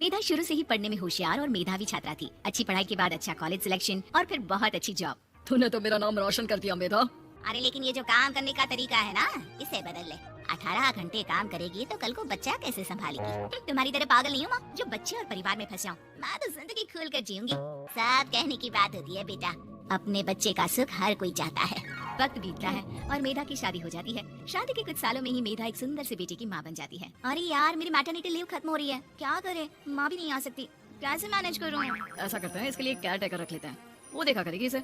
मेधा शुरू से ही पढ़ने में होशियार और मेधावी छात्रा थी। अच्छी पढ़ाई के बाद अच्छा कॉलेज सिलेक्शन और फिर बहुत अच्छी जॉब। तूने तो मेरा नाम रोशन कर दिया मेधा। अरे लेकिन ये जो काम करने का तरीका है ना, इसे बदल ले। 18 घंटे काम करेगी तो कल को बच्चा कैसे संभालेगी? तुम्हारी तरह पागल नहीं हूँ माँ, जो बच्चे और परिवार में फंस जाऊँ। मैं तो जिंदगी खुल कर जीऊंगी। सब कहने की बात होती है बेटा, अपने बच्चे का सुख हर कोई चाहता है। वक्त बीतता है और मेधा की शादी हो जाती है। शादी के कुछ सालों में ही मेधा एक सुंदर से बेटे की माँ बन जाती है। अरे यार, मेरी मैटरनिटी लीव खत्म हो रही है, क्या करे? माँ भी नहीं आ सकती, कैसे मैनेज करूँ? ऐसा करते हैं, इसके लिए केयर टेकर रख लेते हैं, वो देखा करेगी इसे।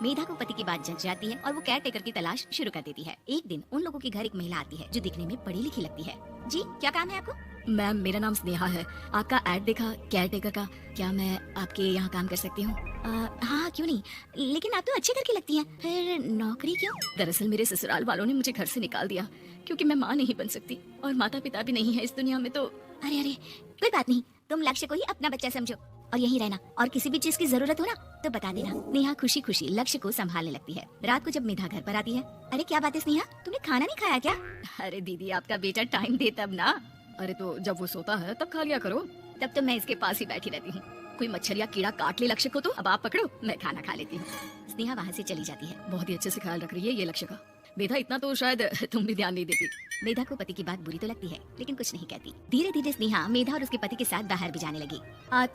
मेधा को पति की बात जच जाती है और वो केयर टेकर की तलाश शुरू कर देती है। एक दिन उन लोगों के घर एक महिला आती है जो दिखने में पढ़ी लिखी लगती है। जी, क्या काम है आपको? मैम, मेरा नाम स्नेहा है। आपका ऐड देखा केयर टेकर का, क्या मैं आपके यहाँ काम कर सकती हूँ? हाँ, क्यों नहीं, लेकिन आप तो अच्छे घर की लगती हैं, फिर नौकरी क्यों? दरअसल मेरे ससुराल वालों ने मुझे घर से निकाल दिया क्योंकि मैं माँ नहीं बन सकती और माता पिता भी नहीं है इस दुनिया में। तो अरे अरे, कोई बात नहीं, तुम लक्ष्य को ही अपना बच्चा समझो और यहीं रहना, और किसी भी चीज की जरूरत हो ना तो बता देना। स्नेहा खुशी खुशी लक्ष्य को संभालने लगती है। रात को जब मेधा घर पर आती है, अरे क्या बात है स्नेहा, तुमने खाना नहीं खाया क्या? अरे दीदी, आपका बेटा टाइम दे तब ना। अरे तो जब वो सोता है तब खा लिया करो। तब तो मैं इसके पास ही बैठी रहती हूँ। कोई मच्छर या कीड़ा काट ले लक्ष्य को तो अब आप पकड़ो, मैं खाना खा लेती हूँ। स्नेहा वहाँ से चली जाती है। बहुत ही अच्छे से ख्याल रख रही है ये लक्ष्य का। मेधा, इतना तो शायद तुम भी ध्यान नहीं देती। मेधा को पति की बात बुरी तो लगती है लेकिन कुछ नहीं कहती। धीरे धीरे स्नेहा मेधा और उसके पति के साथ बाहर भी जाने लगी।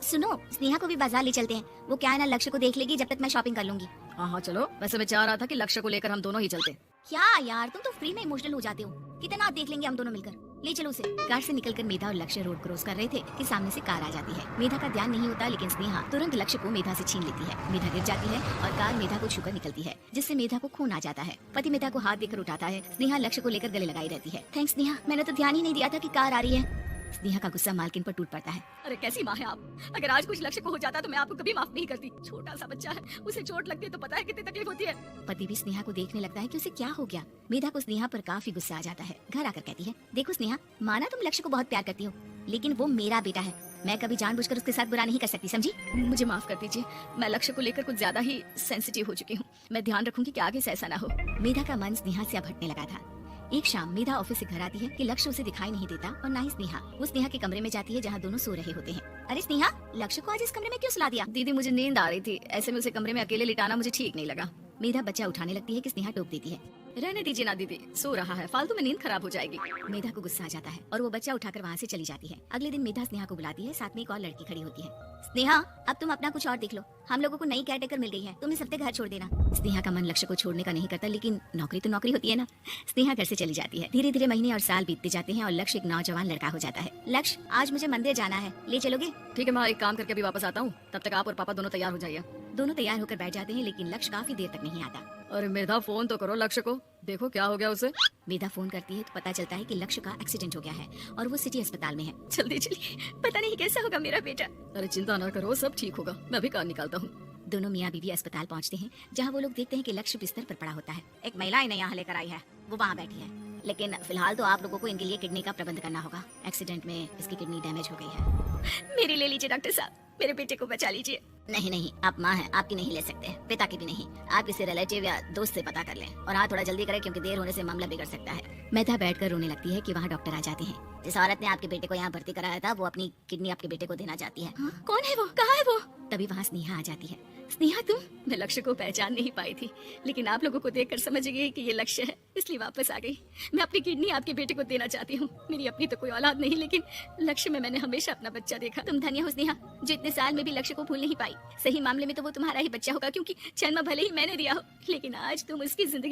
सुनो, स्नेहा को भी बाजार ले चलते हैं, वो क्या है ना, लक्ष्य को देख लेगी जब तक मैं शॉपिंग कर लूंगी। हाँ चलो, वैसे मैं चाह रहा था कि लक्ष्य को लेकर हम दोनों ही चलते। क्या यार, तुम तो फ्री में इमोशनल हो जाते हो, कितना देख लेंगे हम दोनों मिलकर, ले चलो उसे। कार से निकलकर मेधा और लक्ष्य रोड क्रॉस कर रहे थे कि सामने से कार आ जाती है। मेधा का ध्यान नहीं होता लेकिन स्नेहा तुरंत लक्ष्य को मेधा से छीन लेती है। मेधा गिर जाती है और कार मेधा को छूकर निकलती है, जिससे मेधा को खून आ जाता है। पति मेधा को हाथ देकर उठाता है। स्नेहा लक्ष्य को लेकर गले लगाई रहती है। थैंक्स स्नेहा, मैंने तो ध्यान ही नहीं दिया था कि कार आ रही है। स्नेहा का गुस्सा मालकिन पर टूट पड़ता है। अरे कैसी माँ है आप, अगर आज कुछ लक्ष्य को हो जाता तो मैं आपको कभी माफ नहीं करती। छोटा सा बच्चा है, उसे चोट लगती है तो पता है कितनी तकलीफ होती है। पति भी स्नेहा को देखने लगता है कि उसे क्या हो गया। मेधा को स्नेहा पर काफी गुस्सा आ जाता है। घर आकर कहती है, देखो स्नेहा, माना तुम लक्ष्य को बहुत प्यार करती हो, लेकिन वो मेरा बेटा है, मैं कभी जानबूझकर उसके साथ बुरा नहीं कर सकती, समझी? मुझे माफ कर दीजिए, मैं लक्ष्य को लेकर कुछ ज्यादा ही सेंसिटिव हो चुकी हूँ। मैं ध्यान रखूंगी कि आगे से ऐसा ना हो। मेधा का मन स्नेहा से अब हटने लगा था। एक शाम मेधा ऑफिस से घर आती है कि लक्ष्य उसे दिखाई नहीं देता और ना ही स्नेहा। वो स्नेहा के कमरे में जाती है जहाँ दोनों सो रहे होते हैं। अरे स्नेहा, लक्ष्य को आज इस कमरे में क्यों सुला दिया? दीदी, मुझे नींद आ रही थी, ऐसे में उसे कमरे में अकेले लिटाना मुझे ठीक नहीं लगा। मेधा बच्चा उठाने लगती है कि स्नेहा टोक देती है। रहने दीजिए ना दीदी, सो रहा है, फालतू में नींद खराब हो जाएगी। मेधा को गुस्सा आ जाता है और वो बच्चा उठाकर वहाँ से चली जाती है। अगले दिन मेधा स्नेहा को बुलाती है, साथ में एक और लड़की खड़ी होती है। स्नेहा, अब तुम अपना कुछ और देख लो, हम लोगों को नई केयरटेकर मिल गई है, तुम इस हफ्ते घर छोड़ देना। स्नेहा का मन लक्ष्य को छोड़ने का नहीं करता, लेकिन नौकरी तो नौकरी होती है ना। स्नेहा घर से चली जाती है। धीरे धीरे महीने और साल बीतते जाते हैं और लक्ष्य एक नौजवान लड़का हो जाता है। लक्ष्य, आज मुझे मंदिर जाना है, ले चलोगे? ठीक है, मैं एक काम करके अभी वापस आता हूँ, तब तक आप और पापा दोनों तैयार हो जाइए। दोनों तैयार होकर बैठ जाते हैं लेकिन लक्ष्य काफी देर तक नहीं आता। अरे मेधा, फोन तो करो लक्ष्य को, देखो क्या हो गया उसे। मेधा फोन करती है तो पता चलता है कि लक्ष्य का एक्सीडेंट हो गया है और वो सिटी अस्पताल में है। जल्दी चलिए, पता नहीं कैसा होगा मेरा बेटा। अरे चिंता न करो, सब ठीक होगा, मैं अभी कार निकालता हूँ। दोनों मियाँ बीवी अस्पताल पहुँचते हैं जहाँ वो लोग देखते हैं कि लक्ष्य बिस्तर पर पड़ा होता है। एक महिला इन्हें यहाँ लेकर आई है, वो वहाँ बैठी है, लेकिन फिलहाल तो आप लोगों को इनके लिए किडनी का प्रबंध करना होगा। एक्सीडेंट में इसकी किडनी डैमेज हो गई है। मेरी ले लीजिए डॉक्टर साहब, मेरे बेटे को बचा लीजिए। नहीं नहीं, आप माँ हैं, आपकी नहीं ले सकते, पिता की भी नहीं। आप किसी रिलेटिव या दोस्त से पता कर लें और हाँ, थोड़ा जल्दी करें क्योंकि देर होने से मामला बिगड़ सकता है। मेधा बैठकर रोने लगती है कि वहाँ डॉक्टर आ जाते हैं। जिस औरत ने आपके बेटे को यहाँ भर्ती कराया था वो अपनी किडनी आपके बेटे को देना चाहती है। कौन है वो, कहाँ है वो? तभी वहाँ स्नेहा आ जाती है। स्नेहा तुम? मैं लक्ष्य को पहचान नहीं पाई थी, लेकिन आप लोगों को देखकर समझ गई कि ये लक्ष्य है, इसलिए वापस आ गई। मैं अपनी किडनी आपके बेटे को देना चाहती हूँ। मेरी अपनी तो कोई औलाद नहीं, लेकिन लक्ष्य में मैंने हमेशा अपना बच्चा देखा। तुम धन्य हो स्नेहा, जो इतने साल में भी लक्ष्य को भूल नहीं पाई। सही मामले में तो वो तुम्हारा ही बच्चा होगा, क्योंकि जन्म भले ही मैंने दिया हो, लेकिन आज तुम उसकी जिंदगी